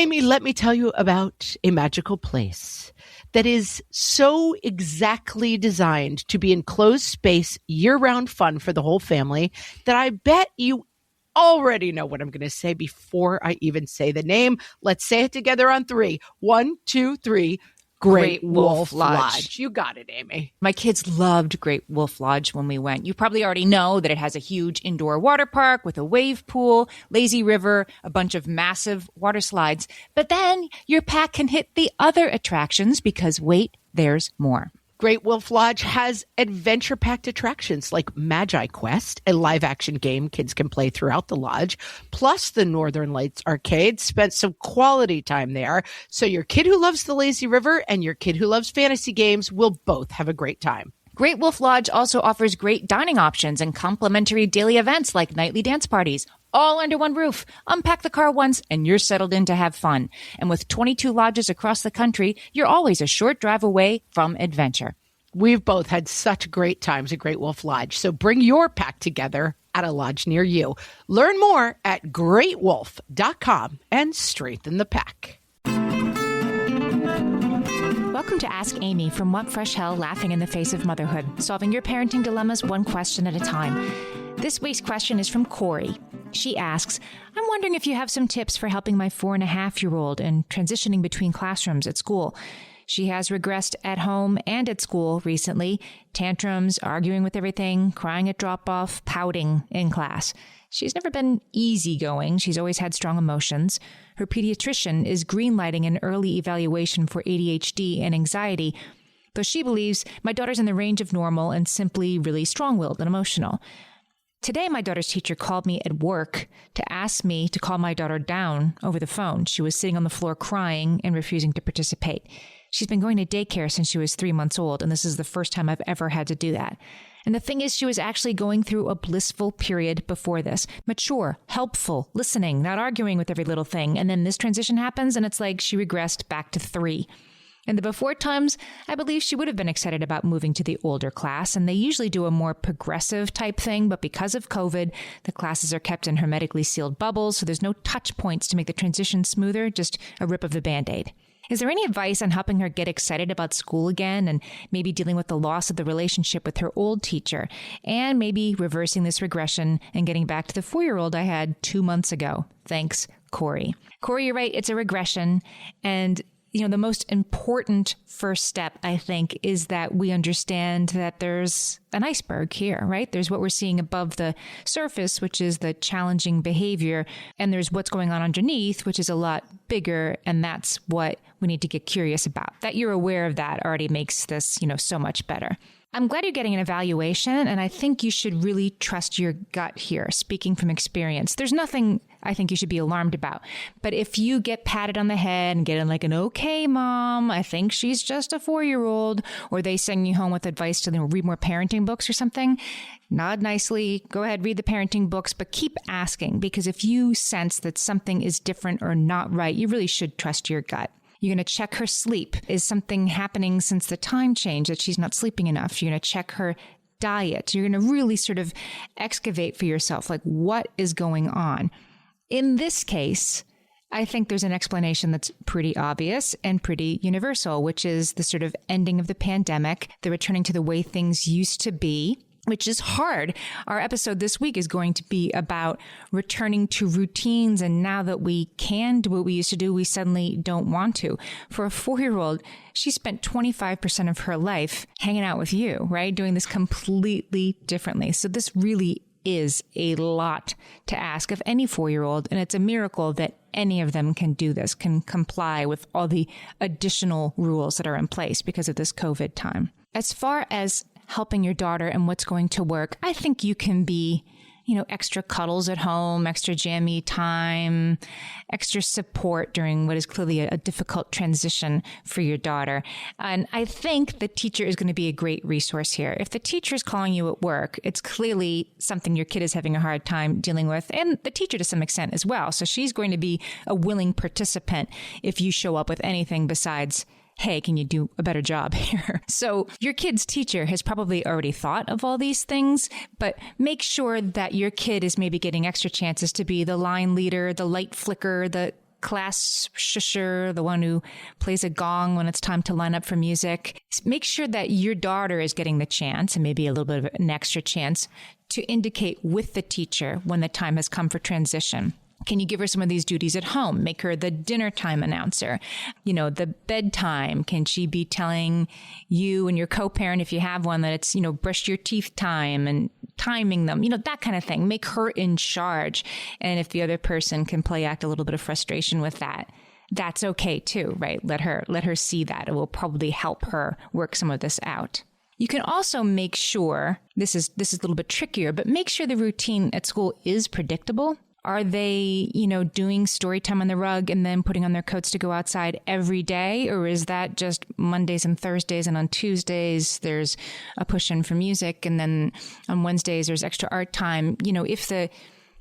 Amy, let me tell you about a magical place that is so exactly designed to be enclosed space, year-round fun for the whole family that I bet you already know what I'm going to say before I even say the name. Let's say it together on 3. 1, 2, 3. Great Wolf Lodge. You got it, Amy. My kids loved Great Wolf Lodge when we went. You probably already know that it has a huge indoor water park with a wave pool, lazy river, a bunch of massive water slides. But then your pack can hit the other attractions because, wait, there's more. Great Wolf Lodge has adventure-packed attractions like Magi Quest, a live-action game kids can play throughout the lodge, plus the Northern Lights Arcade. Spent some quality time there, so your kid who loves the lazy river and your kid who loves fantasy games will both have a great time. Great Wolf Lodge also offers great dining options and complimentary daily events like nightly dance parties, all under one roof. Unpack the car once and you're settled in to have fun. And with 22 lodges across the country, you're always a short drive away from adventure. We've both had such great times at Great Wolf Lodge, so bring your pack together at a lodge near you. Learn more at greatwolf.com and strengthen the pack. Welcome to Ask Amy from What Fresh Hell, laughing in the face of motherhood, solving your parenting dilemmas one question at a time. This week's question is from Corey. She asks, I'm wondering if you have some tips for helping my 4.5-year-old in transitioning between classrooms at school. She has regressed at home and at school recently. Tantrums, arguing with everything, crying at drop-off, pouting in class. She's never been easygoing. She's always had strong emotions. Her pediatrician is greenlighting an early evaluation for ADHD and anxiety, though she believes my daughter's in the range of normal and simply really strong-willed and emotional. Today, my daughter's teacher called me at work to ask me to calm my daughter down over the phone. She was sitting on the floor crying and refusing to participate. She's been going to daycare since she was 3 months old, and this is the first time I've ever had to do that. And the thing is, she was actually going through a blissful period before this. Mature, helpful, listening, not arguing with every little thing. And then this transition happens, and it's like she regressed back to 3. In the before times, I believe she would have been excited about moving to the older class, and they usually do a more progressive type thing, but because of COVID, the classes are kept in hermetically sealed bubbles, so there's no touch points to make the transition smoother, just a rip of the Band-Aid. Is there any advice on helping her get excited about school again and maybe dealing with the loss of the relationship with her old teacher and maybe reversing this regression and getting back to the 4-year-old I had 2 months ago? Thanks, Corey. Corey, you're right. It's a regression. And the most important first step, I think, is that we understand that there's an iceberg here, right? There's what we're seeing above the surface, which is the challenging behavior. And there's what's going on underneath, which is a lot bigger. And that's what we need to get curious about. That you're aware of that already makes this, so much better. I'm glad you're getting an evaluation, and I think you should really trust your gut here, speaking from experience. There's nothing I think you should be alarmed about. But if you get patted on the head and get in like an, okay, mom, I think she's just a 4-year-old, or they send you home with advice to read more parenting books or something, nod nicely, go ahead, read the parenting books, but keep asking, because if you sense that something is different or not right, you really should trust your gut. You're going to check her sleep. Is something happening since the time change that she's not sleeping enough? You're going to check her diet. You're going to really sort of excavate for yourself, like what is going on. In this case, I think there's an explanation that's pretty obvious and pretty universal, which is the sort of ending of the pandemic, the returning to the way things used to be, which is hard. Our episode this week is going to be about returning to routines. And now that we can do what we used to do, we suddenly don't want to. For a 4-year-old, she spent 25% of her life hanging out with you, right? Doing this completely differently. So this really is a lot to ask of any 4-year-old. And it's a miracle that any of them can do this, can comply with all the additional rules that are in place because of this COVID time. As far as helping your daughter and what's going to work, I think you can be, extra cuddles at home, extra jammy time, extra support during what is clearly a difficult transition for your daughter. And I think the teacher is going to be a great resource here. If the teacher is calling you at work, it's clearly something your kid is having a hard time dealing with, and the teacher to some extent as well. So she's going to be a willing participant if you show up with anything besides, hey, can you do a better job here? So your kid's teacher has probably already thought of all these things, but make sure that your kid is maybe getting extra chances to be the line leader, the light flicker, the class shusher, the one who plays a gong when it's time to line up for music. Make sure that your daughter is getting the chance, and maybe a little bit of an extra chance, to indicate with the teacher when the time has come for transition. Can you give her some of these duties at home? Make her the dinner time announcer. The bedtime. Can she be telling you and your co-parent, if you have one, that it's, brush your teeth time and timing them, that kind of thing. Make her in charge. And if the other person can play act a little bit of frustration with that, that's okay too, right? Let her see that. It will probably help her work some of this out. You can also make sure, this is a little bit trickier, but make sure the routine at school is predictable. Are they, doing story time on the rug and then putting on their coats to go outside every day? Or is that just Mondays and Thursdays, and on Tuesdays there's a push in for music, and then on Wednesdays there's extra art time? If the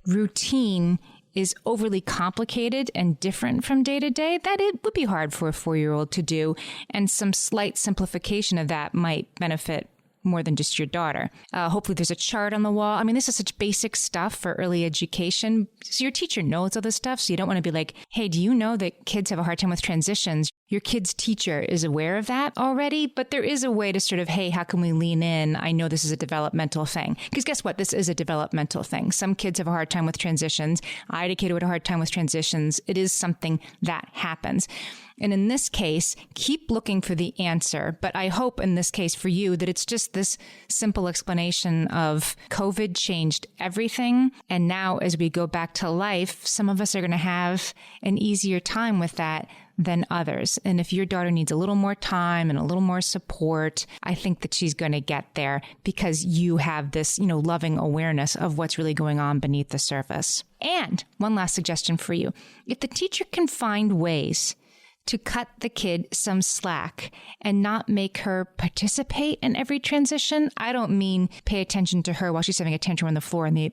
routine is overly complicated and different from day to day, that it would be hard for a 4-year-old to do. And some slight simplification of that might benefit more than just your daughter. Hopefully there's a chart on the wall. This is such basic stuff for early education. So your teacher knows all this stuff. So you don't want to be like, hey, do you know that kids have a hard time with transitions? Your kid's teacher is aware of that already, but there is a way to sort of, hey, how can we lean in? I know this is a developmental thing. Because guess what? This is a developmental thing. Some kids have a hard time with transitions. I had a kid who had a hard time with transitions. It is something that happens. And in this case, keep looking for the answer. But I hope in this case for you that it's just this simple explanation of COVID changed everything. And now as we go back to life, some of us are going to have an easier time with that than others. And if your daughter needs a little more time and a little more support, I think that she's going to get there because you have this, loving awareness of what's really going on beneath the surface. And one last suggestion for you. If the teacher can find ways to cut the kid some slack and not make her participate in every transition. I don't mean pay attention to her while she's having a tantrum on the floor and the,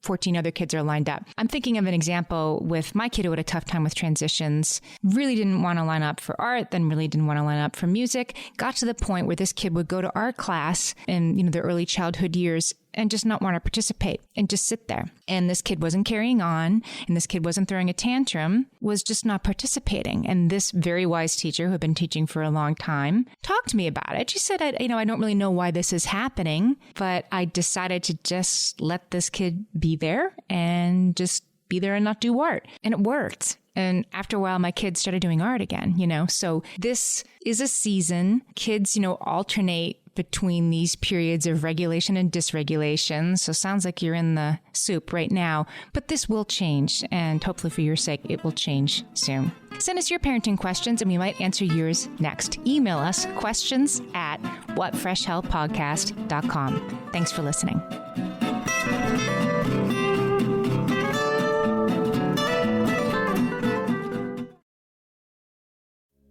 14 other kids are lined up. I'm thinking of an example with my kid who had a tough time with transitions, really didn't want to line up for art, then really didn't want to line up for music, got to the point where this kid would go to art class in, their early childhood years and just not want to participate and just sit there. And this kid wasn't carrying on, and this kid wasn't throwing a tantrum, was just not participating. And this very wise teacher who had been teaching for a long time talked to me about it. She said, I don't really know why this is happening, but I decided to just let this kid be there and just be there and not do art. And it worked. And after a while, my kids started doing art again, So this is a season. Kids, alternate between these periods of regulation and dysregulation. So sounds like you're in the soup right now, but this will change. And hopefully for your sake, it will change soon. Send us your parenting questions and we might answer yours next. Email us questions@whatfreshhellpodcast.com. Thanks for listening.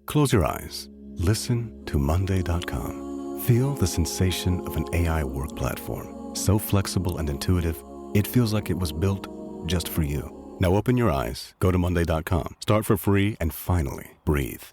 Close your eyes. Listen to Monday.com. Feel the sensation of an AI work platform. So flexible and intuitive, it feels like it was built just for you. Now open your eyes, go to Monday.com, start for free, and finally breathe.